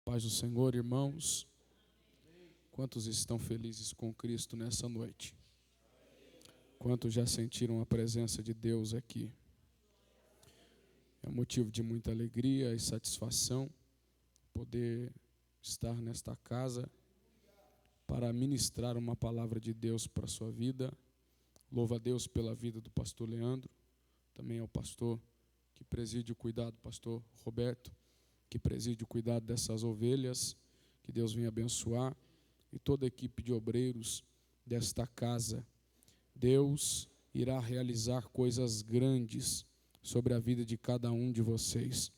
paz do Senhor, irmãos. Quantos estão felizes com Cristo nessa noite? Quantos já sentiram a presença de Deus aqui? É motivo de muita alegria e satisfação poder estar nesta casa para ministrar uma palavra de Deus para a sua vida. Louvo a Deus pela vida do pastor Leandro, também ao pastor que preside o cuidado, pastor Roberto, que preside o cuidado dessas ovelhas, que Deus venha abençoar, e toda a equipe de obreiros desta casa. Deus irá realizar coisas grandes sobre a vida de cada um de vocês.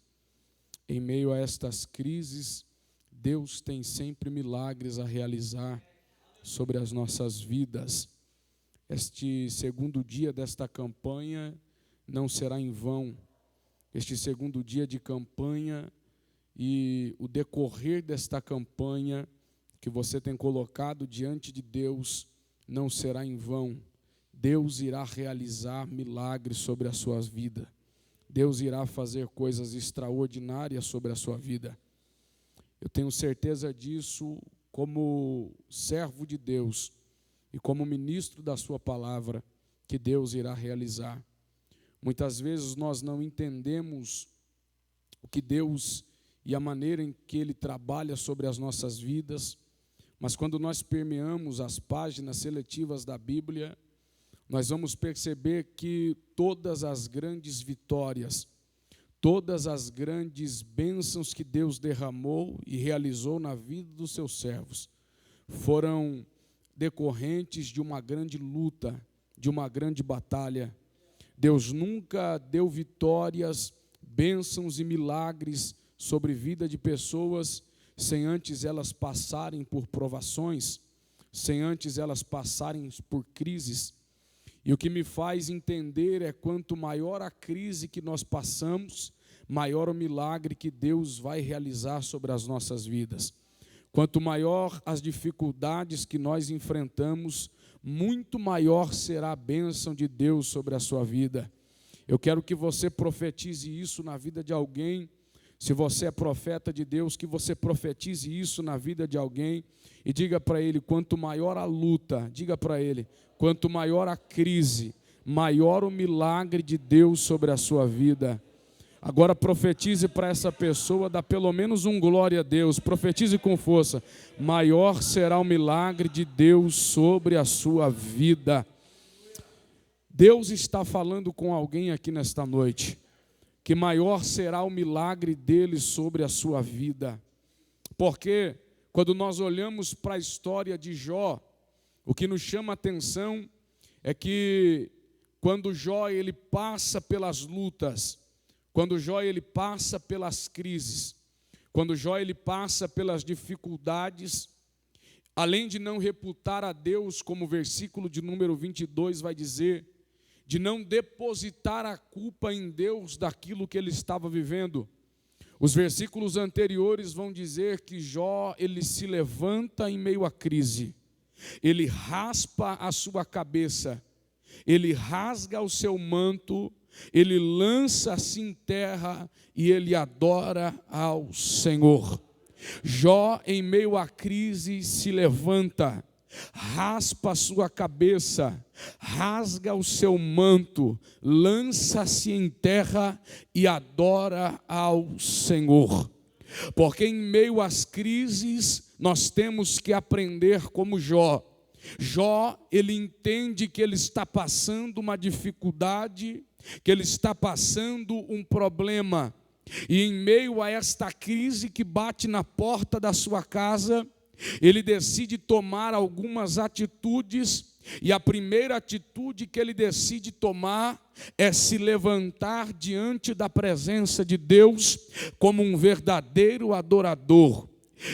Em meio a estas crises, Deus tem sempre milagres a realizar sobre as nossas vidas. Este segundo dia desta campanha não será em vão. Este segundo dia de campanha e o decorrer desta campanha que você tem colocado diante de Deus não será em vão. Deus irá realizar milagres sobre a sua vida. Deus irá fazer coisas extraordinárias sobre a sua vida. Eu tenho certeza disso como servo de Deus e como ministro da sua palavra, que Deus irá realizar. Muitas vezes nós não entendemos o que Deus e a maneira em que Ele trabalha sobre as nossas vidas, mas quando nós permeamos as páginas seletivas da Bíblia, nós vamos perceber que todas as grandes vitórias, todas as grandes bênçãos que Deus derramou e realizou na vida dos seus servos, foram decorrentes de uma grande luta, de uma grande batalha. Deus nunca deu vitórias, bênçãos e milagres sobre a vida de pessoas sem antes elas passarem por provações, sem antes elas passarem por crises. E o que me faz entender é quanto maior a crise que nós passamos, maior o milagre que Deus vai realizar sobre as nossas vidas. Quanto maior as dificuldades que nós enfrentamos, muito maior será a bênção de Deus sobre a sua vida. Eu quero que você profetize isso na vida de alguém. Se você é profeta de Deus, que você profetize isso na vida de alguém e diga para ele, quanto maior a luta, diga para ele, quanto maior a crise, maior o milagre de Deus sobre a sua vida. Agora profetize para essa pessoa, dá pelo menos um glória a Deus, profetize com força, maior será o milagre de Deus sobre a sua vida. Deus está falando com alguém aqui nesta noite, que maior será o milagre dele sobre a sua vida. Porque quando nós olhamos para a história de Jó, o que nos chama a atenção é que quando Jó ele passa pelas lutas, quando Jó ele passa pelas crises, quando Jó ele passa pelas dificuldades, além de não reputar a Deus, como o versículo de número 22 vai dizer, de não depositar a culpa em Deus daquilo que ele estava vivendo. Os versículos anteriores vão dizer que Jó, ele se levanta em meio à crise, ele raspa a sua cabeça, ele rasga o seu manto, ele lança-se em terra e ele adora ao Senhor. Jó, em meio à crise, se levanta, raspa a sua cabeça, rasga o seu manto, lança-se em terra e adora ao Senhor. Porque em meio às crises nós temos que aprender como Jó. Jó, ele entende que ele está passando uma dificuldade, que ele está passando um problema. E em meio a esta crise que bate na porta da sua casa, ele decide tomar algumas atitudes, e a primeira atitude que ele decide tomar é se levantar diante da presença de Deus como um verdadeiro adorador.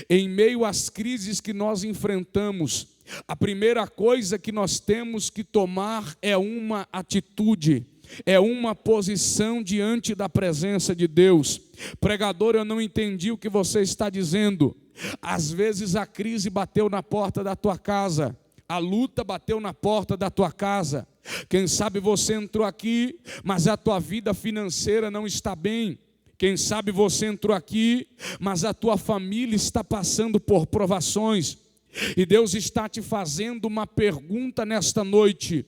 Em meio às crises que nós enfrentamos, a primeira coisa que nós temos que tomar é uma atitude, é uma posição diante da presença de Deus. Pregador, eu não entendi o que você está dizendo. Às vezes a crise bateu na porta da tua casa, a luta bateu na porta da tua casa. Quem sabe você entrou aqui, mas a tua vida financeira não está bem. Quem sabe você entrou aqui, mas a tua família está passando por provações. E Deus está te fazendo uma pergunta nesta noite: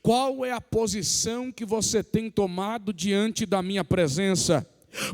qual é a posição que você tem tomado diante da minha presença?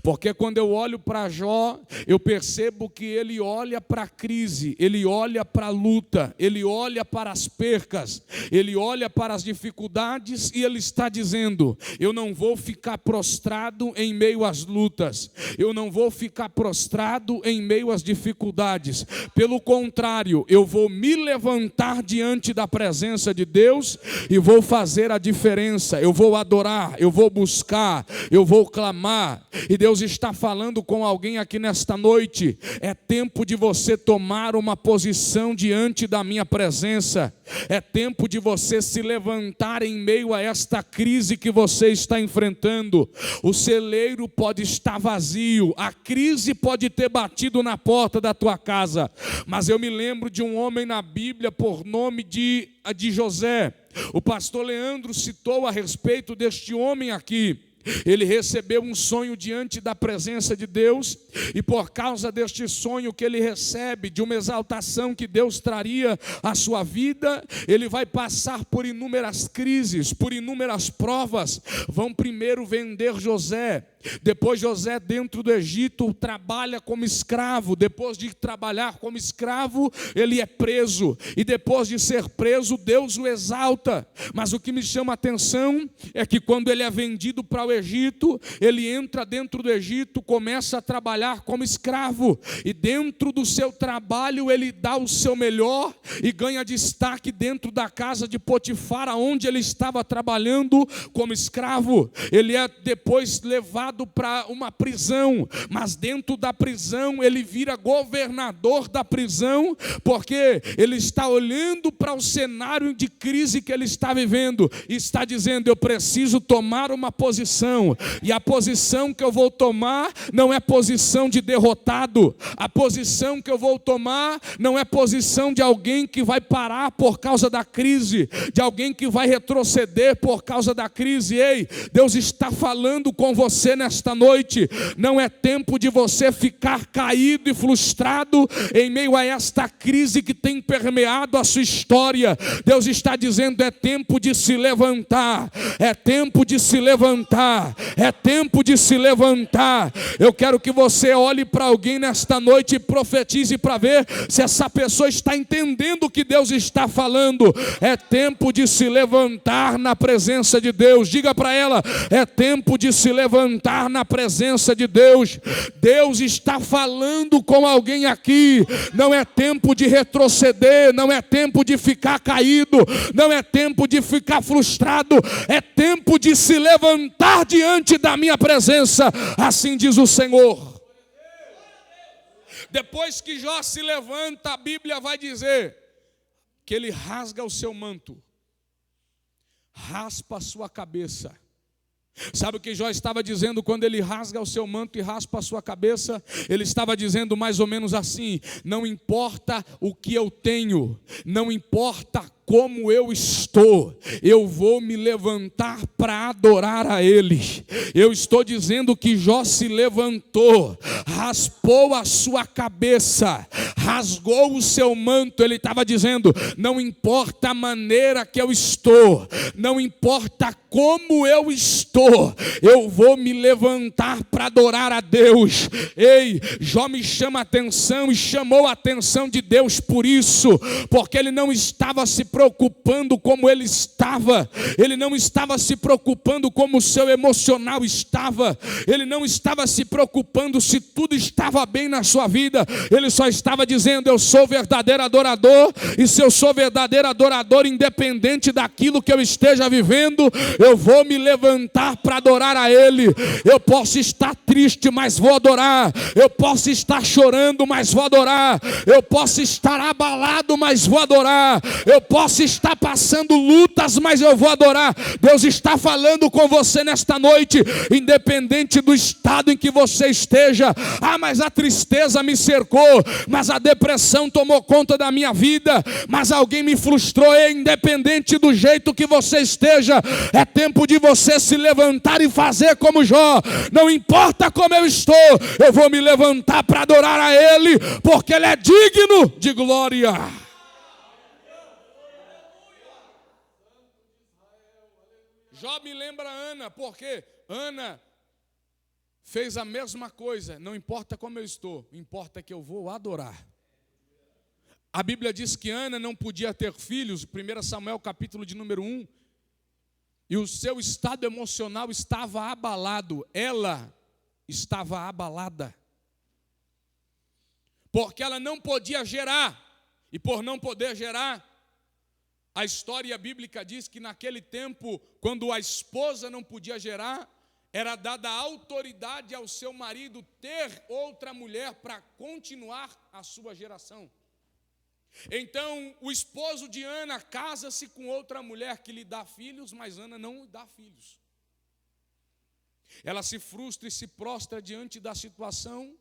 Porque quando eu olho para Jó, eu percebo que ele olha para a crise, ele olha para a luta, ele olha para as percas, ele olha para as dificuldades e ele está dizendo: eu não vou ficar prostrado em meio às lutas, eu não vou ficar prostrado em meio às dificuldades, pelo contrário, eu vou me levantar diante da presença de Deus e vou fazer a diferença, eu vou adorar, eu vou buscar, eu vou clamar. E Deus está falando com alguém aqui nesta noite: é tempo de você tomar uma posição diante da minha presença, é tempo de você se levantar em meio a esta crise que você está enfrentando. O celeiro pode estar vazio, a crise pode ter batido na porta da tua casa, mas eu me lembro de um homem na Bíblia por nome de José. O pastor Leandro citou a respeito deste homem aqui. Ele recebeu um sonho diante da presença de Deus, e por causa deste sonho que ele recebe, de uma exaltação que Deus traria à sua vida, ele vai passar por inúmeras crises, por inúmeras provas. Vão primeiro vender José. Depois José, dentro do Egito, trabalha como escravo. Depois de trabalhar como escravo, ele é preso. E depois de ser preso, Deus o exalta. Mas o que me chama a atenção é que quando ele é vendido para o Egito, ele entra dentro do Egito, começa a trabalhar como escravo. E dentro do seu trabalho, ele dá o seu melhor e ganha destaque dentro da casa de Potifar, onde ele estava trabalhando como escravo. Ele é depois levado para uma prisão, mas dentro da prisão ele vira governador da prisão, porque ele está olhando para o cenário de crise que ele está vivendo e está dizendo: eu preciso tomar uma posição, e a posição que eu vou tomar não é posição de derrotado, a posição que eu vou tomar não é posição de alguém que vai parar por causa da crise, de alguém que vai retroceder por causa da crise. Ei, Deus está falando com você nesta noite: não é tempo de você ficar caído e frustrado em meio a esta crise que tem permeado a sua história. Deus está dizendo: é tempo de se levantar, é tempo de se levantar, é tempo de se levantar. Eu quero que você olhe para alguém nesta noite e profetize para ver se essa pessoa está entendendo o que Deus está falando. É tempo de se levantar na presença de Deus. Diga para ela: é tempo de se levantar na presença de Deus. Deus está falando com alguém aqui. Não é tempo de retroceder, não é tempo de ficar caído, não é tempo de ficar frustrado, é tempo de se levantar diante da minha presença, assim diz o Senhor. Depois que Jó se levanta, a Bíblia vai dizer que ele rasga o seu manto, raspa a sua cabeça. Sabe o que Jó estava dizendo quando ele rasga o seu manto e raspa a sua cabeça? Ele estava dizendo mais ou menos assim: não importa o que eu tenho, não importa como eu estou, eu vou me levantar para adorar a Ele. Eu estou dizendo que Jó se levantou, raspou a sua cabeça, rasgou o seu manto. Ele estava dizendo: não importa a maneira que eu estou, não importa como eu estou, eu vou me levantar para adorar a Deus. Ei, Jó me chama a atenção e chamou a atenção de Deus por isso, porque ele não estava se preocupando como ele estava, ele não estava se preocupando como o seu emocional estava, ele não estava se preocupando se tudo estava bem na sua vida. Ele só estava dizendo: eu sou verdadeiro adorador, e se eu sou verdadeiro adorador, independente daquilo que eu esteja vivendo, eu vou me levantar para adorar a Ele. Eu posso estar triste, mas vou adorar. Eu posso estar chorando, mas vou adorar. Eu posso estar abalado, mas vou adorar. Eu posso estar passando lutas, mas eu vou adorar. Deus está falando com você nesta noite, independente do estado em que você esteja. Ah, mas a tristeza me cercou, mas a depressão tomou conta da minha vida, mas alguém me frustrou. Independente do jeito que você esteja, é tempo de você se levantar e fazer como Jó. Não importa como eu estou, eu vou me levantar para adorar a Ele, porque Ele é digno de glória. Jó me lembra Ana, porque Ana fez a mesma coisa. Não importa como eu estou, importa que eu vou adorar. A Bíblia diz que Ana não podia ter filhos, 1 Samuel capítulo de número 1, e o seu estado emocional estava abalado. Ela estava abalada, porque ela não podia gerar, e por não poder gerar, a história bíblica diz que naquele tempo, quando a esposa não podia gerar, era dada autoridade ao seu marido ter outra mulher para continuar a sua geração. Então, o esposo de Ana casa-se com outra mulher que lhe dá filhos, mas Ana não dá filhos. Ela se frustra e se prostra diante da situação.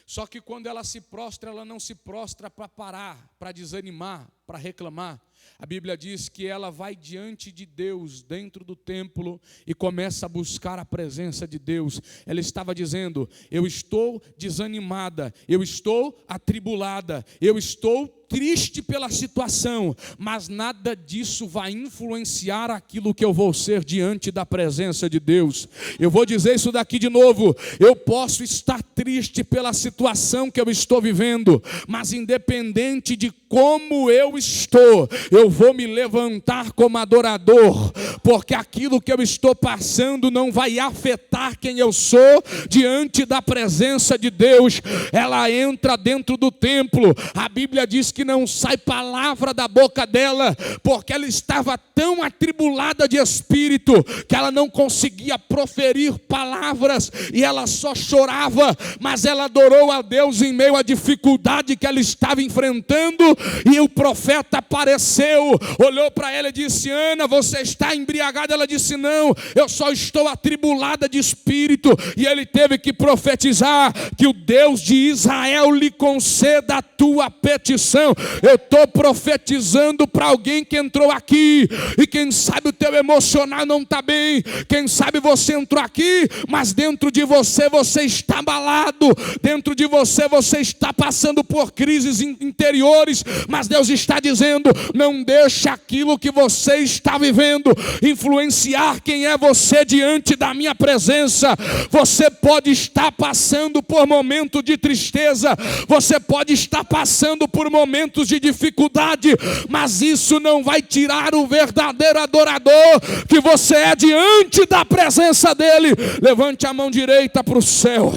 Só que quando ela se prostra, ela não se prostra para parar, para desanimar, para reclamar. A Bíblia diz que ela vai diante de Deus, dentro do templo, e começa a buscar a presença de Deus. Ela estava dizendo: eu estou desanimada, eu estou atribulada, eu estou triste pela situação, mas nada disso vai influenciar aquilo que eu vou ser diante da presença de Deus. Eu vou dizer isso daqui de novo: eu posso estar triste pela situação que eu estou vivendo, mas independente de como eu estou, eu vou me levantar como adorador, porque aquilo que eu estou passando não vai afetar quem eu sou diante da presença de Deus. Ela entra dentro do templo, a Bíblia diz que não sai palavra da boca dela, porque ela estava tão atribulada de espírito, que ela não conseguia proferir palavras, e ela só chorava, mas ela adorou a Deus em meio à dificuldade que ela estava enfrentando. E o profeta apareceu, olhou para ela e disse: Ana, você está embriagada? Ela disse: não, eu só estou atribulada de espírito. E ele teve que profetizar que o Deus de Israel lhe conceda a tua petição. Eu estou profetizando para alguém que entrou aqui, e quem sabe o teu emocional não está bem, quem sabe você entrou aqui, mas dentro de você, você está abalado, dentro de você, você está passando por crises interiores, mas Deus está dizendo: não deixe aquilo que você está vivendo influenciar quem é você diante da minha presença. Você pode estar passando por momentos de tristeza, você pode estar passando por momentos de dificuldade, mas isso não vai tirar o verdadeiro adorador que você é diante da presença dele. Levante a mão direita para o céu,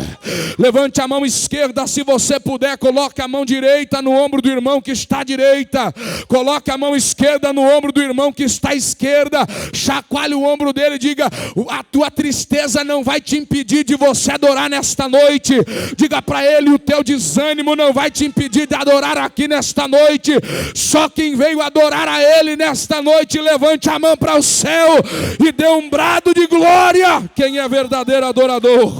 levante a mão esquerda, se você puder, coloque a mão direita no ombro do irmão que está à direita, coloque a mão esquerda no ombro do irmão que está à esquerda, chacoalhe o ombro dele e diga: a tua tristeza não vai te impedir de você adorar nesta noite. Diga para ele: o teu desânimo não vai te impedir de adorar aqui nesta noite. Só quem veio adorar a ele nesta noite, levante a mão para o céu e dê um brado de glória. Quem é verdadeiro adorador?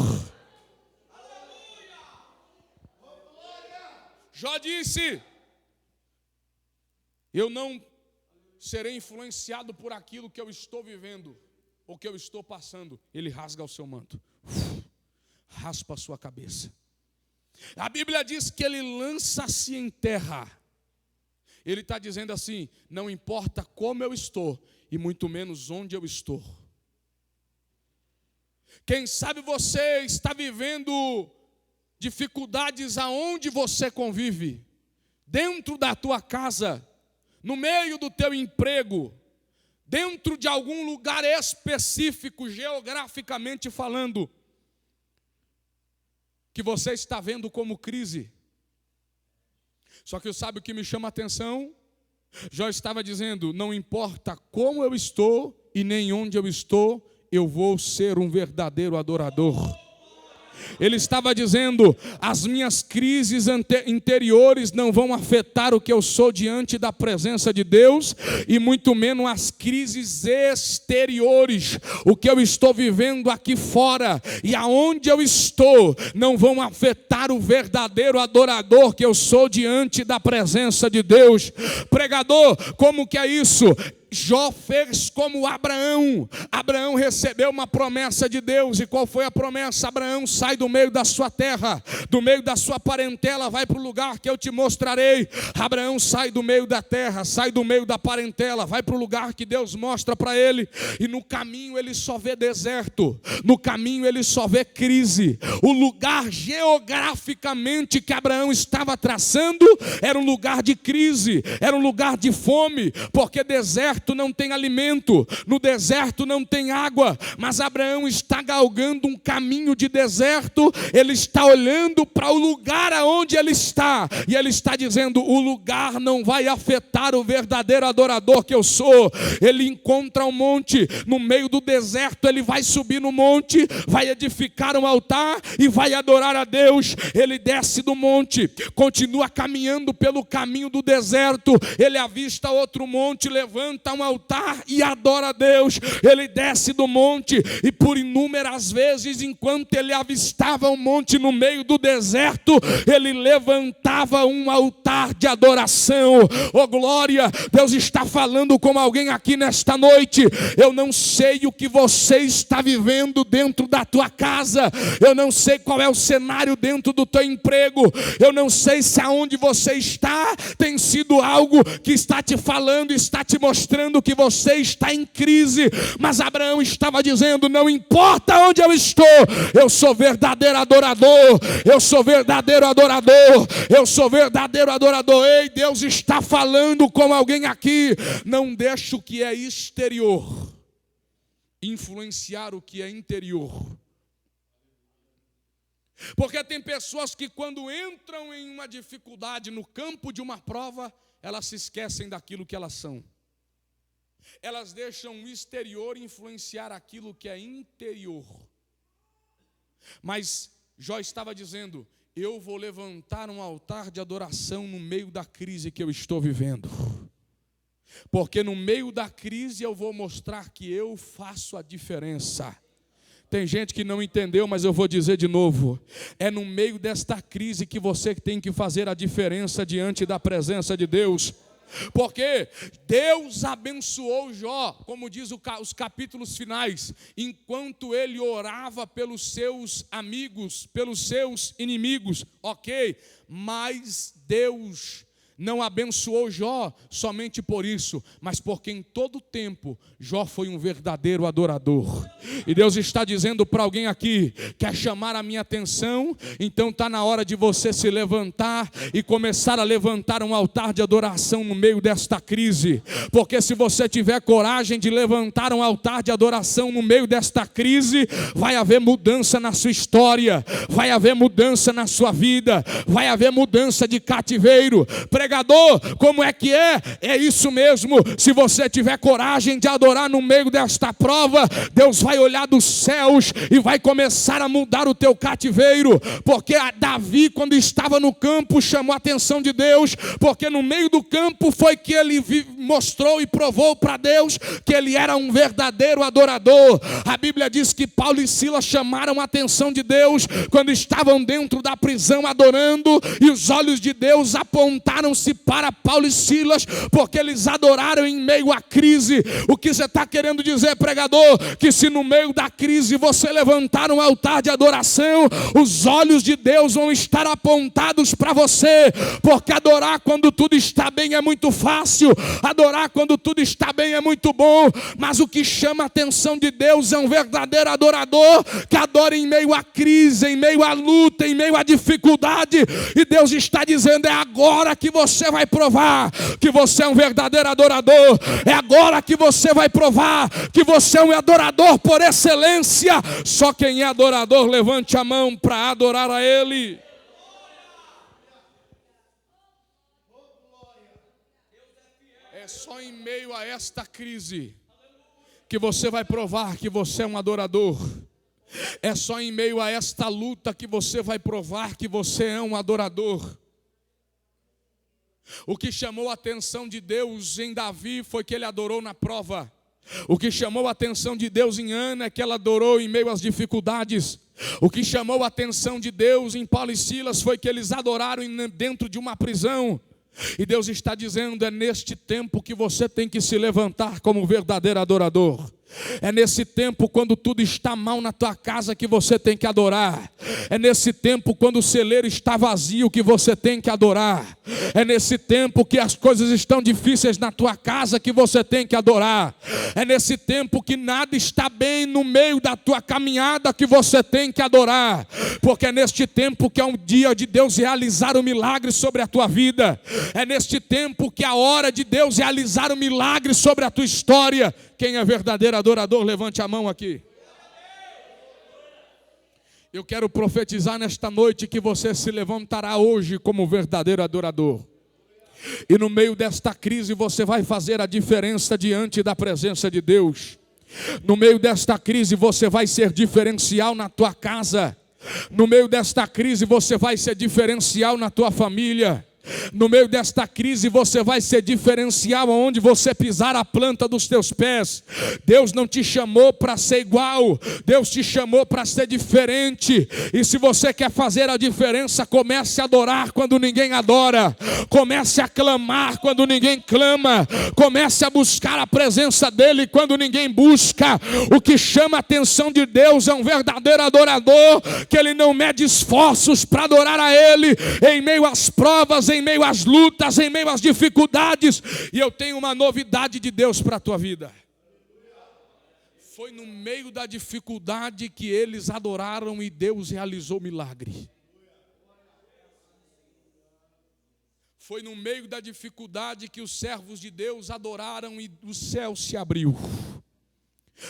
Jó disse: eu não serei influenciado por aquilo que eu estou vivendo, ou que eu estou passando. Ele rasga o seu manto, raspa a sua cabeça. A Bíblia diz que ele lança-se em terra. Ele está dizendo assim: não importa como eu estou, e muito menos onde eu estou. Quem sabe você está vivendo dificuldades aonde você convive, dentro da tua casa, no meio do teu emprego, dentro de algum lugar específico, geograficamente falando, que você está vendo como crise. Só que sabe o que me chama a atenção? Jó estava dizendo: não importa como eu estou e nem onde eu estou, eu vou ser um verdadeiro adorador. Ele estava dizendo: as minhas crises interiores não vão afetar o que eu sou diante da presença de Deus, e muito menos as crises exteriores, o que eu estou vivendo aqui fora e aonde eu estou, não vão afetar o verdadeiro adorador que eu sou diante da presença de Deus. Pregador, como que é isso? Jó fez como Abraão. Abraão recebeu uma promessa de Deus. E qual foi a promessa? Abraão, sai do meio da sua terra, do meio da sua parentela, vai para o lugar que eu te mostrarei. Abraão sai do meio da terra, sai do meio da parentela, vai para o lugar que Deus mostra para ele. E no caminho ele só vê deserto, no caminho ele só vê crise. O lugar geograficamente que Abraão estava traçando era um lugar de crise, era um lugar de fome, porque deserto não tem alimento, no deserto não tem água. Mas Abraão está galgando um caminho de deserto. Ele está olhando para o lugar aonde ele está, e ele está dizendo: o lugar não vai afetar o verdadeiro adorador que eu sou. Ele encontra um monte no meio do deserto, ele vai subir no monte, vai edificar um altar e vai adorar a Deus. Ele desce do monte, continua caminhando pelo caminho do deserto, ele avista outro monte, levanta um altar e adora a Deus. Ele desce do monte, e por inúmeras vezes, enquanto ele avistava um monte no meio do deserto, ele levantava um altar de adoração. Oh glória, Deus está falando com alguém aqui nesta noite. Eu não sei o que você está vivendo dentro da tua casa, eu não sei qual é o cenário dentro do teu emprego, eu não sei se aonde você está tem sido algo que está te falando, está te mostrando que você está em crise. Mas Abraão estava dizendo: não importa onde eu estou, eu sou verdadeiro adorador, eu sou verdadeiro adorador, eu sou verdadeiro adorador. Ei, Deus está falando com alguém aqui. Não deixe o que é exterior influenciar o que é interior. Porque tem pessoas que, quando entram em uma dificuldade, no campo de uma prova, elas se esquecem daquilo que elas são. Elas deixam o exterior influenciar aquilo que é interior. Mas Jó estava dizendo: eu vou levantar um altar de adoração no meio da crise que eu estou vivendo. Porque no meio da crise eu vou mostrar que eu faço a diferença. Tem gente que não entendeu, mas eu vou dizer de novo: é no meio desta crise que você tem que fazer a diferença diante da presença de Deus. Porque Deus abençoou Jó, como diz os capítulos finais, enquanto ele orava pelos seus amigos, pelos seus inimigos, ok? Mas Deus não abençoou Jó somente por isso, mas porque em todo tempo Jó foi um verdadeiro adorador. E Deus está dizendo para alguém aqui: quer chamar a minha atenção? Então está na hora de você se levantar e começar a levantar um altar de adoração no meio desta crise. Porque se você tiver coragem de levantar um altar de adoração no meio desta crise, vai haver mudança na sua história, vai haver mudança na sua vida, vai haver mudança de cativeiro. Pregador, como é que é? É isso mesmo. Se você tiver coragem de adorar no meio desta prova, Deus vai olhar dos céus e vai começar a mudar o teu cativeiro. Porque Davi, quando estava no campo, chamou a atenção de Deus, porque no meio do campo foi que ele mostrou e provou para Deus que ele era um verdadeiro adorador. A Bíblia diz que Paulo e Silas chamaram a atenção de Deus quando estavam dentro da prisão adorando, e os olhos de Deus apontaram para Paulo e Silas, porque eles adoraram em meio à crise. O que você está querendo dizer, pregador? Que se no meio da crise você levantar um altar de adoração, os olhos de Deus vão estar apontados para você. Porque adorar quando tudo está bem é muito fácil, adorar quando tudo está bem é muito bom, mas o que chama a atenção de Deus é um verdadeiro adorador que adora em meio à crise, em meio à luta, em meio à dificuldade. E Deus está dizendo: é agora que você vai provar que você é um verdadeiro adorador. É agora que você vai provar que você é um adorador por excelência. Só quem é adorador, levante a mão para adorar a Ele. É só em meio a esta crise que você vai provar que você é um adorador. É só em meio a esta luta que você vai provar que você é um adorador. O que chamou a atenção de Deus em Davi foi que ele adorou na prova. O que chamou a atenção de Deus em Ana é que ela adorou em meio às dificuldades. O que chamou a atenção de Deus em Paulo e Silas foi que eles adoraram dentro de uma prisão. E Deus está dizendo, é neste tempo que você tem que se levantar como verdadeiro adorador. É nesse tempo quando tudo está mal na tua casa que você tem que adorar. É nesse tempo quando o celeiro está vazio que você tem que adorar. É nesse tempo que as coisas estão difíceis na tua casa que você tem que adorar. É nesse tempo que nada está bem no meio da tua caminhada que você tem que adorar. Porque é neste tempo que é um dia de Deus realizar um milagre sobre a tua vida. É neste tempo que é a hora de Deus realizar um milagre sobre a tua história. Quem é verdadeiro adorador, levante a mão aqui. Eu quero profetizar nesta noite que você se levantará hoje como verdadeiro adorador. E no meio desta crise você vai fazer a diferença diante da presença de Deus. No meio desta crise você vai ser diferencial na tua casa. No meio desta crise você vai ser diferencial na tua família. No meio desta crise você vai ser diferencial aonde você pisar a planta dos teus pés. Deus não te chamou para ser igual, Deus te chamou para ser diferente. E se você quer fazer a diferença, comece a adorar quando ninguém adora, comece a clamar quando ninguém clama, comece a buscar a presença dele quando ninguém busca. O que chama a atenção de Deus é um verdadeiro adorador, que ele não mede esforços para adorar a ele em meio às provas, em meio às lutas, em meio às dificuldades. E eu tenho uma novidade de Deus para a tua vida. Foi no meio da dificuldade que eles adoraram e Deus realizou o milagre. Foi no meio da dificuldade que os servos de Deus adoraram e o céu se abriu.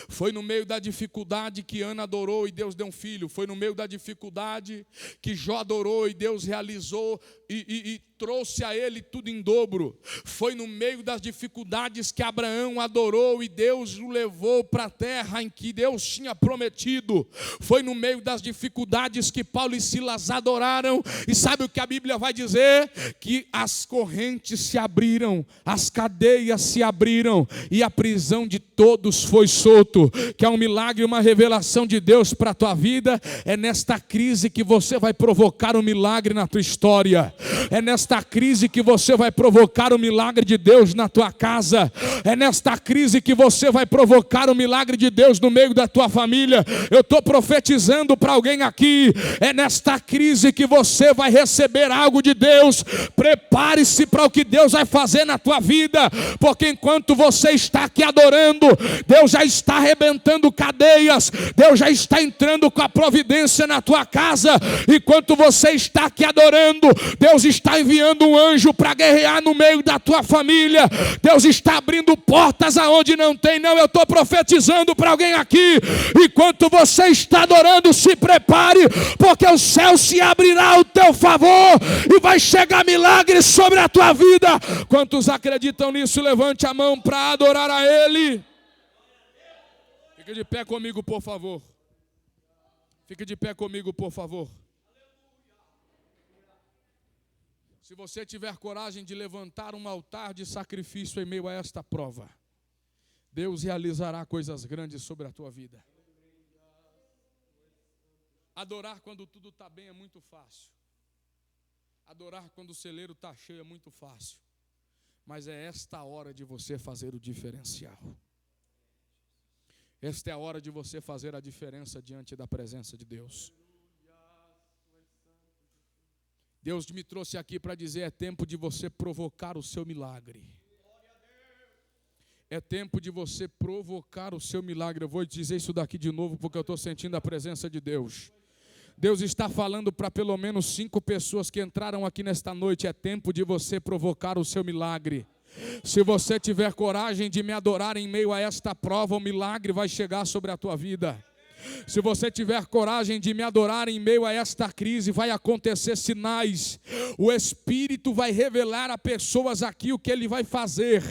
Foi no meio da dificuldade que Ana adorou e Deus deu um filho. Foi no meio da dificuldade que Jó adorou e Deus realizou e trouxe a ele tudo em dobro. Foi no meio das dificuldades que Abraão adorou e Deus o levou para a terra em que Deus tinha prometido. Foi no meio das dificuldades que Paulo e Silas adoraram. E sabe o que a Bíblia vai dizer? Que as correntes se abriram, as cadeias se abriram e a prisão de todos foi solto. Que é um milagre, uma revelação de Deus para a tua vida. É nesta crise que você vai provocar um milagre na tua história. É nesta crise que você vai provocar o milagre de Deus na tua casa. É nesta crise que você vai provocar o milagre de Deus no meio da tua família. Eu estou profetizando para alguém aqui. É nesta crise que você vai receber algo de Deus. Prepare-se para o que Deus vai fazer na tua vida. Porque enquanto você está aqui adorando, Deus já está arrebentando cadeias. Deus já está entrando com a providência na tua casa. Enquanto você está aqui adorando, Deus está enviando um anjo para guerrear no meio da tua família. Deus está abrindo portas aonde não tem. Não, eu estou profetizando para alguém aqui. Enquanto você está adorando, se prepare, porque o céu se abrirá ao teu favor e vai chegar milagres sobre a tua vida. Quantos acreditam nisso? Levante a mão para adorar a Ele. Fique de pé comigo, por favor. Fique de pé comigo, por favor. Se você tiver coragem de levantar um altar de sacrifício em meio a esta prova, Deus realizará coisas grandes sobre a tua vida. Adorar quando tudo está bem é muito fácil. Adorar quando o celeiro está cheio é muito fácil. Mas é esta hora de você fazer o diferencial. Esta é a hora de você fazer a diferença diante da presença de Deus. Deus me trouxe aqui para dizer, é tempo de você provocar o seu milagre. É tempo de você provocar o seu milagre. Eu vou dizer isso daqui de novo, porque eu estou sentindo a presença de Deus. Deus está falando para pelo menos 5 pessoas que entraram aqui nesta noite. É tempo de você provocar o seu milagre. Se você tiver coragem de me adorar em meio a esta prova, o milagre vai chegar sobre a tua vida. Se você tiver coragem de me adorar em meio a esta crise, vai acontecer sinais. O Espírito vai revelar a pessoas aqui o que Ele vai fazer,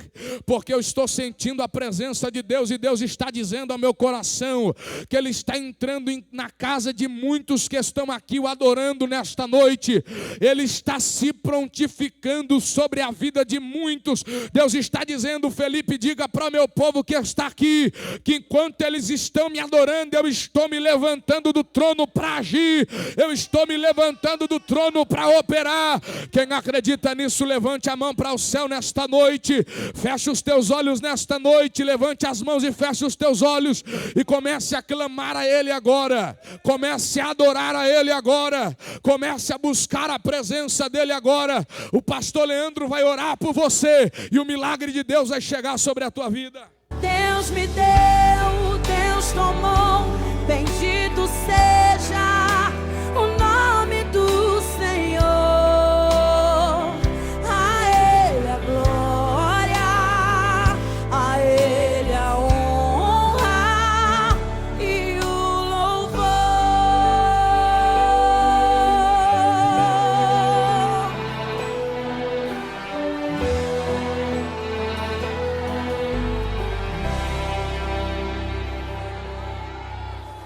porque eu estou sentindo a presença de Deus, e Deus está dizendo ao meu coração que Ele está entrando na casa de muitos que estão aqui o adorando nesta noite. Ele está se prontificando sobre a vida de muitos. Deus está dizendo: Felipe, diga para o meu povo que está aqui, que enquanto eles estão me adorando, eu estou me levantando do trono para agir, eu estou me levantando do trono para operar. Quem acredita nisso, levante a mão para o céu nesta noite, feche os teus olhos nesta noite, levante as mãos e feche os teus olhos e comece a clamar a Ele agora, comece a adorar a Ele agora, comece a buscar a presença dEle agora. O pastor Leandro vai orar por você e o milagre de Deus vai chegar sobre a tua vida. Deus me deu, Deus tomou.